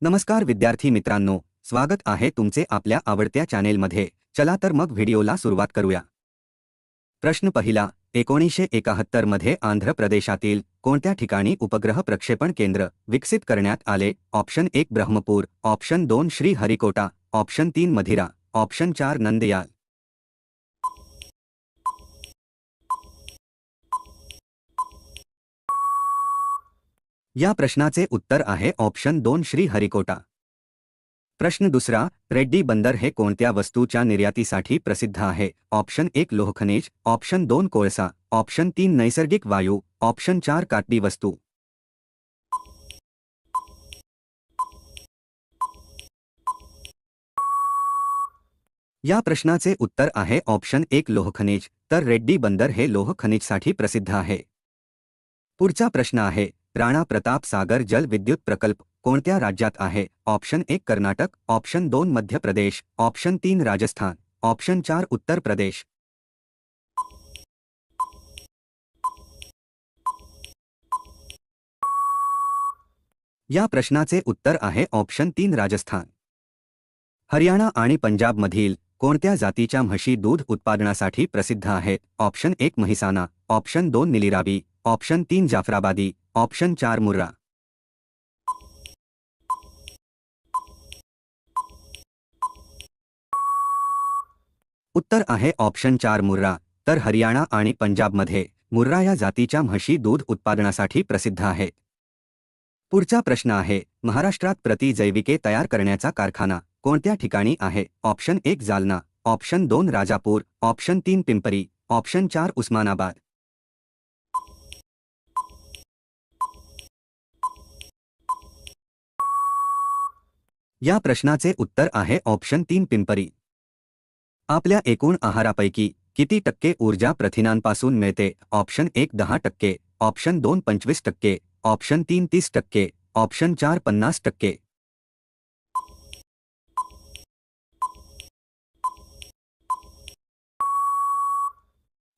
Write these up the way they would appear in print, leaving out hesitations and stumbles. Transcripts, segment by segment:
नमस्कार विद्यार्थी मित्रांनो, स्वागत आहे तुमचे आपल्या आवडत्या चॅनेलमध्ये। चला तर मग व्हिडिओला सुरुवात करूया। प्रश्न पहिला, 1971 मध्ये आंध्र प्रदेशातील कोणत्या ठिकाणी उपग्रह प्रक्षेपण केंद्र विकसित करण्यात आले? Option 1 Brahmapur, option 2 Sriharikota, option 3 Madhira, option 4 Nandyal. या प्रश्नाचे उत्तर आहे ऑप्शन 2 श्रीहरिकोटा। प्रश्न दुसरा, रेड्डी बंदर हे कोणत्या वस्तूच्या निर्यातीसाठी प्रसिद्ध आहे? ऑप्शन 1 लोहखनिज, ऑप्शन 2 कोळसा, ऑप्शन 3 नैसर्गिक वायू, ऑप्शन 4 काटडी वस्तू। या प्रश्नाचे उत्तर आहे ऑप्शन 1 लोहखनिज, तर रेड्डी बंदर हे लोह खनिजसाठी प्रसिद्ध आहे। पुढचा प्रश्न आहे, राणा प्रताप सागर जल विद्युत प्रकल्प कोणत्या राज्यात आहे? Option 1 Karnataka, option 2 Madhya Pradesh, option 3 Rajasthan, option 4 Uttar Pradesh. या प्रश्नाचे उत्तर आहे ऑप्शन 3 राजस्थान। हरियाणा आणि पंजाबमधील कोणत्या जातीच्या म्हशी दूध उत्पादनासाठी प्रसिद्ध आहेत? Option 1 Mehsana, option 2 Nili Ravi, option 3 Jafarabadi, option 4 Murrah. उत्तर आहे ऑप्शन 4 मुर्रा, तर हरियाणा आणि पंजाबमध्ये मुर्रा या जातीच्या म्हशी दूध उत्पादनासाठी प्रसिद्ध आहेत। पुढचा प्रश्न आहे, महाराष्ट्रात प्रतिजैविके तयार करण्याचा कारखाना कोणत्या ठिकाणी आहे? Option 1 Jalna, option 2 Rajapur, option 3 Pimpri, option 4 Osmanabad. या प्रश्नाचे उत्तर आहे ऑप्शन 3 पिंपरी। आपल्या एकूण आहारापैकी किती टक्के ऊर्जा प्रथिनांपासून मिळते? Option 1 10%, option 2 25%, option 3 30%, option 4 50%।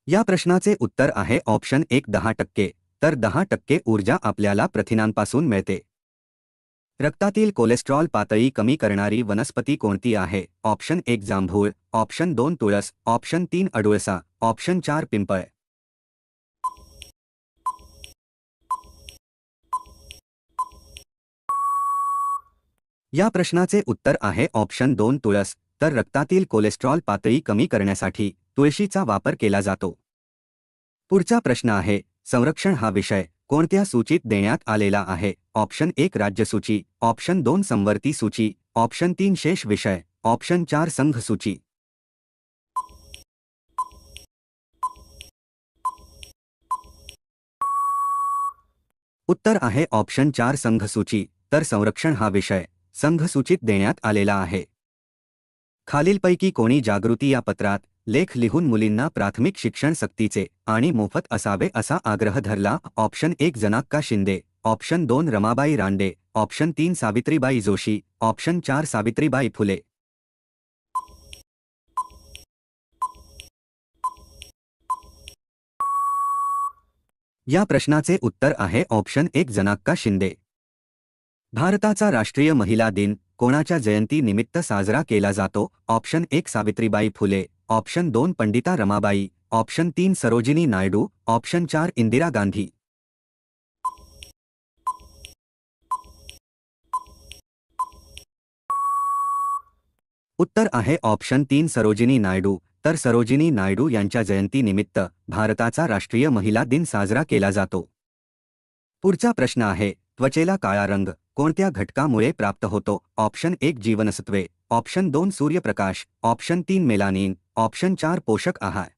या प्रश्नाचे उत्तर आहे ऑप्शन 1 10%, तर 10% ऊर्जा आपल्याला प्रथिनांपासून मिळते। रक्तातील कोलेस्ट्रॉल पातळी कमी करणारी वनस्पती कोणती आहे? ऑप्शन 1 जांभूळ, ऑप्शन 2 तुळस, ऑप्शन 3 अडुळसा, ऑप्शन 4 पिंपळ। या प्रश्नाचे उत्तर आहे ऑप्शन 2 तुळस, तर रक्तातील कोलेस्ट्रॉल पातळी कमी करण्यासाठी तुळशीचा वापर केला जातो। पुढचा प्रश्न आहे, संरक्षण हा विषय कोणत्या सूचीत देण्यात आलेला आहे? ऑप्शन 1 राज्य सूची, ऑप्शन 2 संवर्ती सूची, ऑप्शन 3 शेष विषय, ऑप्शन 4 संघ सूची। उत्तर आहे ऑप्शन 4 संघ सूची, तर संरक्षण हा विषय संघ सूचीत देण्यात आलेला आहे। खालीलपैकी कोणी जागृती या पत्रात लेख लिहून मुलींना प्राथमिक शिक्षण सक्तीचे आणि मोफत असावे असा आग्रह धरला? Option 1 Janakka Shinde, option 2 Ramabai Ranade, option 3 Savitribai Joshi, option 4 Savitribai Phule. या प्रश्नाचे उत्तर आहे ऑप्शन 1 जनाक्का शिंदे। भारताचा राष्ट्रीय महिला दिन कोणाच्या जयंती निमित्त साजरा केला जातो? Option 1 Savitribai Phule, option 2 Pandita Ramabai, option 3 Sarojini Naidu, option 4 Indira Gandhi. उत्तर आहे ऑप्शन 3 सरोजिनी नायडू, तर सरोजिनी नायडू यांच्या जयंतीनिमित्त भारताचा राष्ट्रीय महिला दिन साजरा केला जातो। पुढचा प्रश्न आहे, त्वचेला काळा रंग कोणत्या घटकामुळे प्राप्त होतो? ऑप्शन 1 जीवनसत्वे, ऑप्शन 2 सूर्यप्रकाश, ऑप्शन 3 मेलानिन, ऑप्शन 4 पोषक आहार।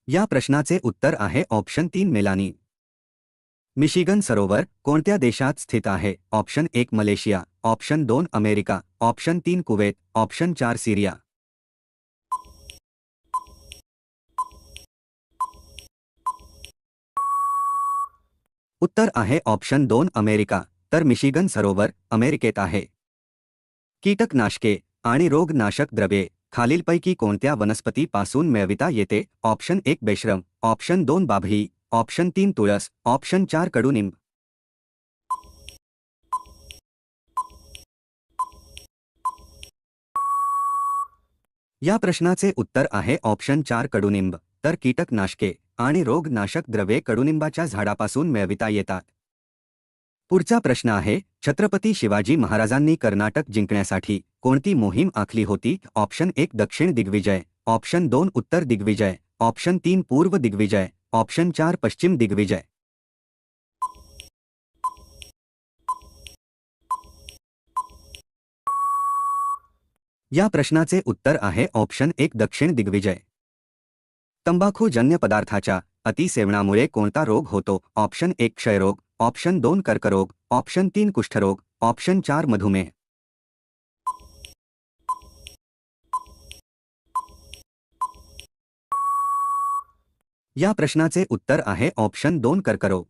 या प्रश्नाचे उत्तर आहे ऑप्शन 3 मेलानिन। मिशिगन सरोवर कोणत्या देशात स्थित आहे? Option 1 Malaysia, option 2 America, option 3 Kuwait, option 4 Syria. उत्तर आहे ऑप्शन 2 अमेरिका, तर मिशिगन सरोवर अमेरिकेत आहे। कीटकनाशके आणि रोगनाशक द्रव्ये खालीलपैकी कोणत्या वनस्पतीपासून मिळविता येते? ऑप्शन 1 बेशरम, ऑप्शन 2 बाभळी, ऑप्शन 3 तुळस, ऑप्शन 4 कडुनिंब. या प्रश्नाचे उत्तर आहे ऑप्शन 4 कडुनिंब. तर कीटकनाशके आणि रोगनाशक द्रव्ये कडुनिंबाच्या झाडापासून मिळविता येतात. पुढचा प्रश्न आहे, छत्रपती शिवाजी महाराजांनी कर्नाटक जिंकण्यासाठी कोणती मोहीम आखली होती? ऑप्शन 1 दक्षिण दिग्विजय, ऑप्शन 2 उत्तर दिग्विजय, ऑप्शन 3 पूर्व दिग्विजय, ऑप्शन 4 पश्चिम दिग्विजय. या प्रश्नाचे उत्तर आहे ऑप्शन 1 दक्षिण दिग्विजय. तंबाखूजन्य पदार्थाच्या अतिसेवनामुळे कोणता रोग होतो? ऑप्शन 1 क्षयरोग, ऑप्शन 2 कर्करोग, ऑप्शन 3 कुष्ठरोग, ऑप्शन 4 मधुमेह. या प्रश्नाचे उत्तर आहे ऑप्शन 2 कर्करोग.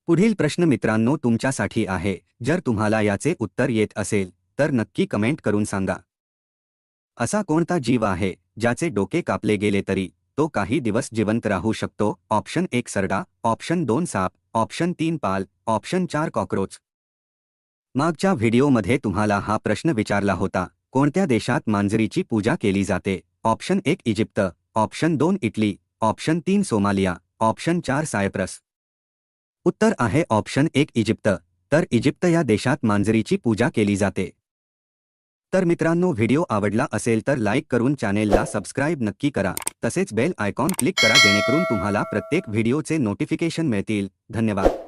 पुढील प्रश्न मित्रांनो तुमच्यासाठी आहे. जर तुम्हाला याचे उत्तर येत असेल तर नक्की कमेंट करून सांगा. असा कोणता जीव आहे ज्याचे डोके कापले गेले तरी तो काही दिवस जिवंत राहू शकतो? ऑप्शन 1 सरडा, ऑप्शन 2 साप, ऑप्शन 3 पाल, ऑप्शन 4 कॉकरोच. मागच्या व्हिडिओमध्ये तुम्हाला हा प्रश्न विचारला होता, कोणत्या देशात मांजरीची पूजा केली जाते? Option 1 Egypt, option 2 Italy, option 3 Somalia, option 4 Cyprus. उत्तर आहे ऑप्शन 1 इजिप्त. तर इजिप्त या देशात मांजरीची पूजा केली जाते. तर मित्रांनो व्हिडिओ आवडला असेल तर लाईक करून चॅनेलला सबस्क्राईब नक्की करा. तसेच बेल आयकॉन क्लिक करा जेणेकरून तुम्हाला प्रत्येक व्हिडिओचे नोटिफिकेशन मिळतील. धन्यवाद.